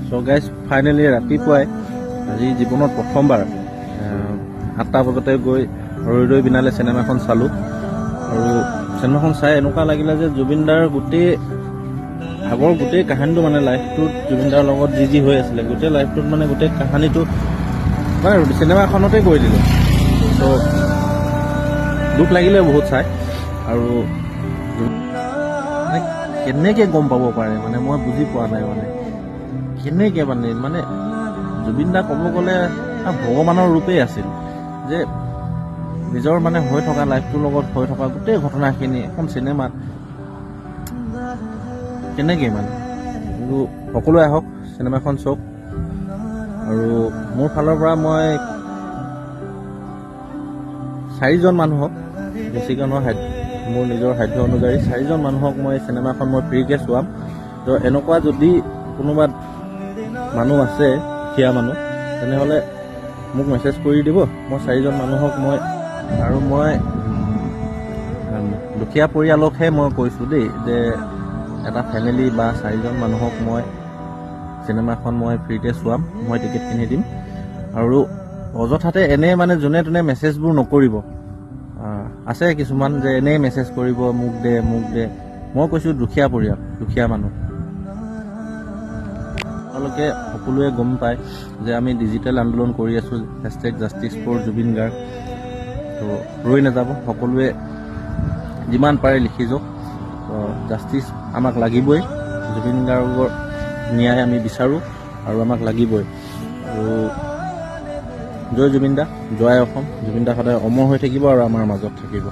চ' guys finally ৰাতিপুৱাই আজি জীৱনত প্ৰথমবাৰ 7টা বজাতে গৈ ৰৈ বিনালে চিনেমাখন চালোঁ। আৰু চিনেমাখন চাই এনেকুৱা লাগিলে যে জুবিনদাৰ আগৰ গোটেই কাহিনীটো মানে লাইফটোত জুবিনদাৰ লগত যি হৈ আছিলে গোটেই লাইফটোত মানে গোটেই কাহিনীটো মানে চিনেমাখনতে কৈ দিলোঁ। ত' দুখ লাগিলে বহুত চাই। আৰু মানে কেনেকৈ গম পাব পাৰে মানে মই বুজি পোৱা নাই মানে কেনেকৈ মানে জুবিনদা ক'ব গ'লে ভগৱানৰ ৰূপেই আছিল যে নিজৰ মানে হৈ থকা লাইফটোৰ লগত হৈ থকা গোটেই ঘটনাখিনি এখন চিনেমাত কেনেকৈ মানে। কিন্তু সকলোৱে আহক চিনেমাখন চাওক। আৰু মোৰ ফালৰ পৰা মই 4জন মানুহক বেছিকৈ নহয় মোৰ নিজৰ সাধ্য অনুযায়ী 4জন মানুহক মই চিনেমাখন মই ফ্ৰীকৈ চোৱাম। তো এনেকুৱা যদি কোনোবা মানুহ আছে দুখীয়া মানুহ তেনেহ'লে মোক মেছেজ কৰি দিব। মই 4জন মানুহক মই দুখীয়া পৰিয়ালকহে মই কৈছোঁ দেই যে এটা ফেমিলি বা 4জন মানুহক মই চিনেমাখন মই ফ্ৰীকৈ চোৱাম। মই টিকেট কিনি দিম। আৰু অযথাতে এনেই মানে যোনে তোনে মেছেজবোৰ নকৰিব। আছে কিছুমান যে এনেই মেছেজ কৰিব মোক দে। মই কৈছোঁ দুখীয়া পৰিয়াল দুখীয়া মানুহ তেওঁলোকে সকলোৱে গম পায় যে আমি ডিজিটেল আন্দোলন কৰি আছোঁ #Justice4Jubin Garg। তো ৰৈ নাযাব, সকলোৱে যিমান পাৰে লিখি যাওক। জাষ্টিছ আমাক লাগিবই, জুবিন গাৰ্গৰ ন্যায় আমি বিচাৰোঁ আৰু আমাক লাগিবই। আৰু জয় জুবিন দা, জয় অসম। জুবিন দা সদায় অমৰ হৈ থাকিব আৰু আমাৰ মাজত থাকিব।